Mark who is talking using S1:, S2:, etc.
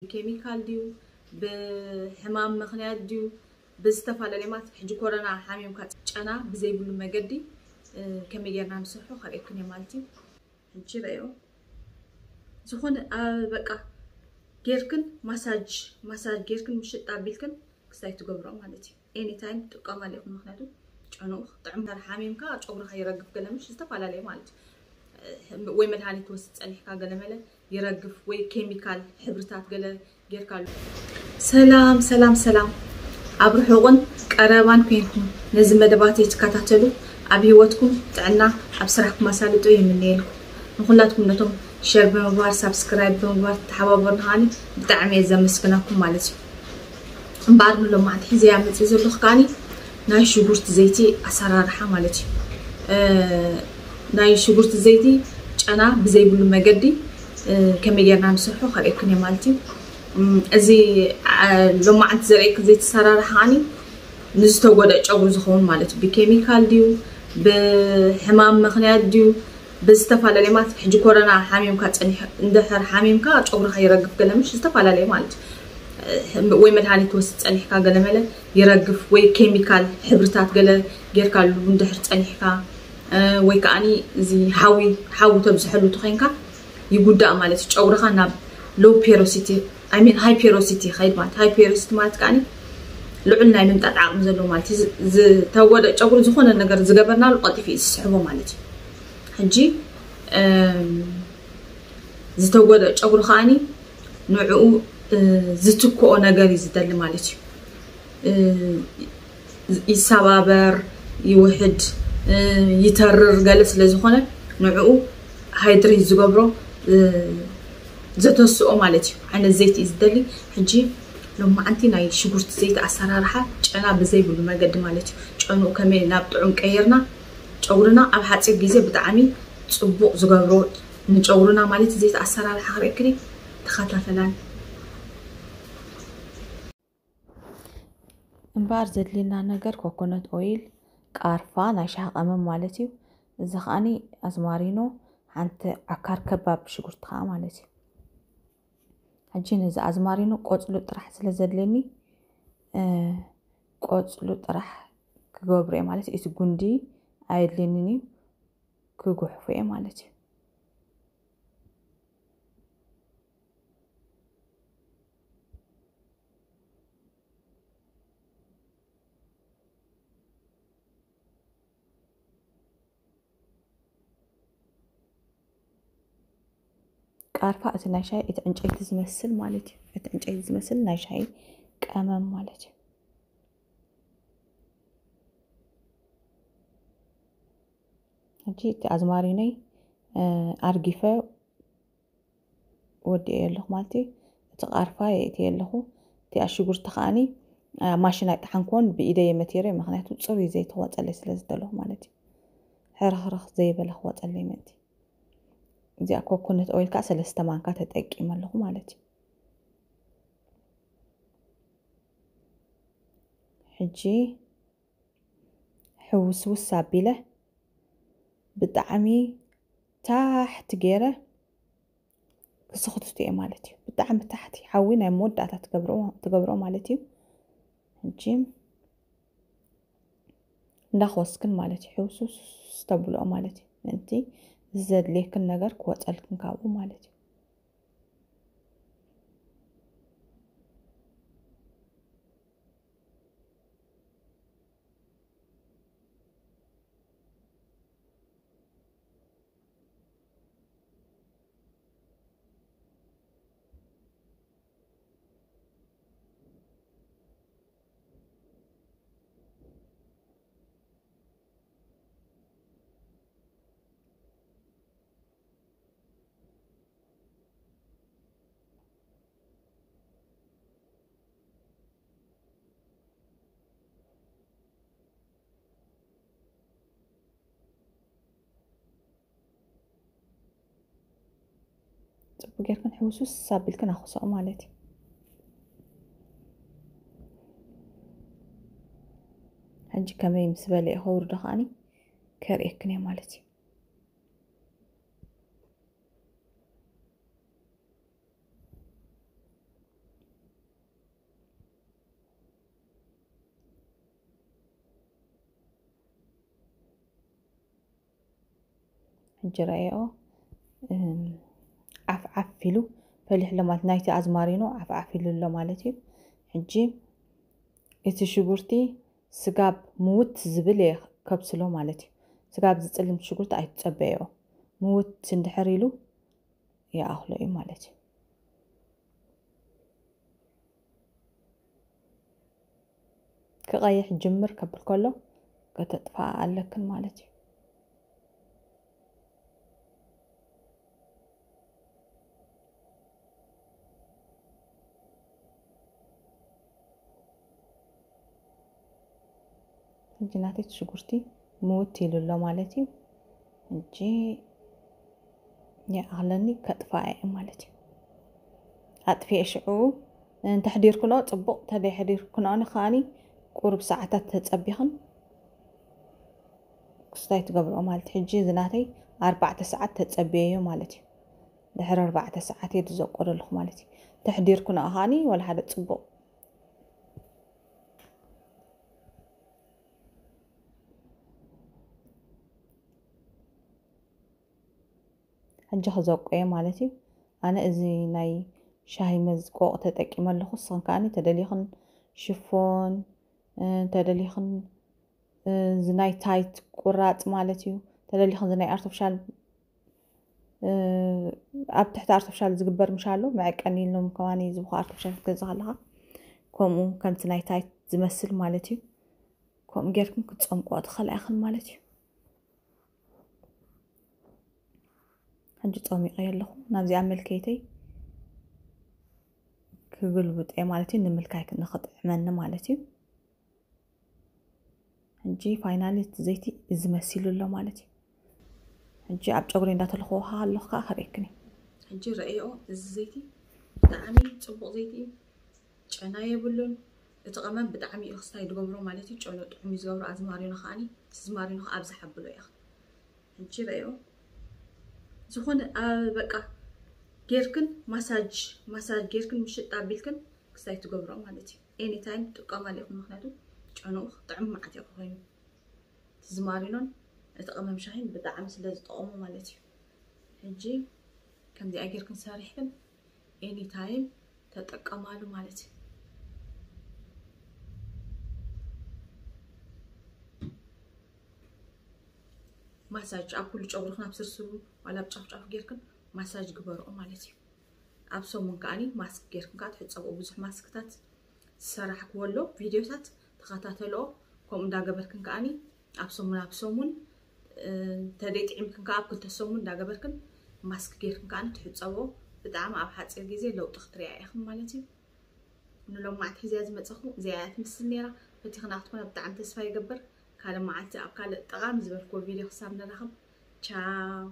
S1: كيميكال ديو بحمام مخنيات ديو بستفعل حجي كورونا حاميم كات أنا بزي بلو مجدي كم يجرنا نصحو خليكن يا مالتي حجي رأيو زخون بقى جيركن مساج جيركن مش تقابلكن كستايتو قبرو مالتي anytime تقام عليكم مخناتو أنا طعم ترى حاميم كات أقول خير رقف كلامش استفعل عليه مالتي وي مدهاني توسط أني حكا قال ملا يرقف وي كيميكال حبرتات قال جيركالو سلام أبروحون قرابان كينكم نزم مدباتي تكاتاتلو أبي واتكم تعنا أبصرحكم مسالتو يمنيلكم نخلاتكم نتوم شير بمبار سبسكرايب بمبار تحبابون هاني بتعمي زمسكناكم مالتي مبارن لو ما حزي يعمل زلخ كاني ناي شغورت زيتي أسرارحة مالتي ناي شغورت زيتي أنا بزي بلو مجدي كم يجرنا نصحو خليكن يا مالتي أزي لما عند زرعك زيت سرارحة هاني نزتو قد أجعور زخون مالتي بكيميكال ديو بحمام مخنيات ديو بستفعل لي حجي كورونا حاميم كات أني ندحر حاميم كات أجعور خيرقف قلمش استفعل لي مالتي وي مدهاني توسط أني حكا قال ملا يرقف وي كيميكال حبرتات قال جيركالو ندحر أني حكا وي كأني زي حاوي تبزحلو تخينكا يقول مالتي أجعور خنا low porosity I mean high porosity خيد مالت high porosity مالت كأني لعنا نمتع عقم زلو مالتي تاود أجعور زخون النجار زجبرنا لقطي في السحبة مالتي حجي زتوود أجعور خاني نوعه زتكو نجاري زدل مالتي يسابر يوحد يترر جالس لزخونه نوعه هيدري زجبرو زتوسو مالتي عن الزيت يزدلي حجي لما أنتي ناي شغورت زيت أسرارها أنا بزي بلو ما قد مالتي أنا كمان نابطعون كيرنا جورنا أب حتى جيزة بتعمي صبوق زجبرو نجورنا مالتي زيت أسرارها خريكني تخاطر فلان
S2: امبار زدلنا نجر كوكونات أويل كارفا ناشها قمم مالتي زخاني أزمارينو عند عكار كباب شغورت خا مالتي حجين إذا أزمارينو قوتلو طرح سلزدلني قوتلو طرح كجبري مالتي إيش جندي عيدلني كجحفة مالتي عارفة أتناشاي إتعنجي تزمسل مالتي إتعنجي تزمسل ناشاي كأمام مالتي هجيت أزماريني أرجفة ودي يلخ مالتي تقارفة يأتي يلخو تي أشجور تخاني ماشينا تحنكون بإيدي متيري مخناتو تصوي زيت هو تقلي سلزدلو مالتي حرخ زي بلخ هو تقلي مالتي زي أكو كنت أويل كأس الاستمان كانت تأكي مالله مالتي حجي حوس والسابلة بدعمي تحت جيرة سخطتي مالتي بدعم تحت حاولنا مدة تقبرو مالتي حجي نخوص كن مالتي حوس استبلو مالتي انتي زاد ليك النجار كوات ألكن كابو مالتي بقير كن حوسو السابل كن أخصو مالتي هنجي كمي مسبالي هور دخاني كاريكني مالتي حجرأيو عف عفلو فلح لما نايتي أزمارينو عف عفلو له مالتي حجي إتشجرتي سجاب موت زبلة كبسلو مالتي سجاب زتسلم شجرت أيتصبيو موت سندحريلو يا أخلقي مالتي كغايح جمر كبل كله كتتفاعل لك مالتي جناتي شجرتي موتي لله مالتي نجي يا أغلني كتفاعل مالتي أطفي شعو تحضير كنا طبق تدي حضير كنا أنا خاني قرب ساعتات تتصبيخن كستايت قبل مالتي حجي زناتي 4 ساعات تتصبيه مالتي دحر 4 ساعات يتزقر لك مالتي تحضير كنا أهاني ولا حدا تصبق حجي خزوق مالتي أنا إزي ناي شاي مزقوق تتقيم اللي خصن كاني تدليخن شفون تدليخن زناي تايت قرات مالتي تدليخن زناي ارتفشال اب تحت ارتفشال زقبر مشالو معك اني لهم كواني زبخ ارتفشال كزغلها كومو كمت ناي تايت زمسل مالتي كوم غيركم كتصمقوا ادخل اخن مالتي حنجي صومي قيلخو نابزي عمل كيتي كقلبت اي مالتي نملكايك نخط عملنا مالتي حنجي فاينالي زيتي زمسيلو له مالتي حنجي عب جغري انداتلخوها اللخا خريكني حنجي رأيو زيتي دعمي صبق زيتي ጨና የብሉን እتقمن بطعمي اخستاي دغبرو مالتي ጨሎ ጥዑም ዝገብሩ አዝማሪኖ خاني ዝማሪኖ ኣብዛ ሓብሎ ያ ሕጂ ረአዮ ዝኾነ በቃ ጌርክን ማሳጅ ጌርክን ምሽጥ አቢልክን ክስታይ ትገብሮ ማለት ኤኒ ታይም ጥቃማለ ይኹን ምክንያቱ ጨኖ ጥዑም ማዓት ይኾን ዝማሪኖን እتقمن ሻሂን በጣም ስለዝጠቀሙ ማለት ሕጂ ከምዚ አጌርክን ሳሪሕክን ኤኒ ታይም ተጠቀማሉ ማለት ማሳጅ አኩል ጨጉርክን አብስርስሩ ዋላ ጫፍጫፍ ጌርክን ማሳጅ ግበርኦ ማለት አብሶሙን ካኒ ማስክ ጌርክን ካትሕጸቡ ብዙሕ ማስክታት ሰራሕ ክወሎ ቪዲዮታት ተኸታተሎ ከም እንዳገበርክን ካኒ አብሶሙን ተደጥዒምክን ካብ ክልተሰሙን እንዳገበርክን ማስክ ጌርክን ካኒ ትሕጸቦ بتعامل على حادثة جيزة لو تخترع يا أخي مالتي إنه لو معك حزاز متسخو زيادة مسنيرة فتي خنا أختكم بتعامل تسفى يقبر كلام معك أبكال تغام زبر كل فيديو حسابنا رقم تشاو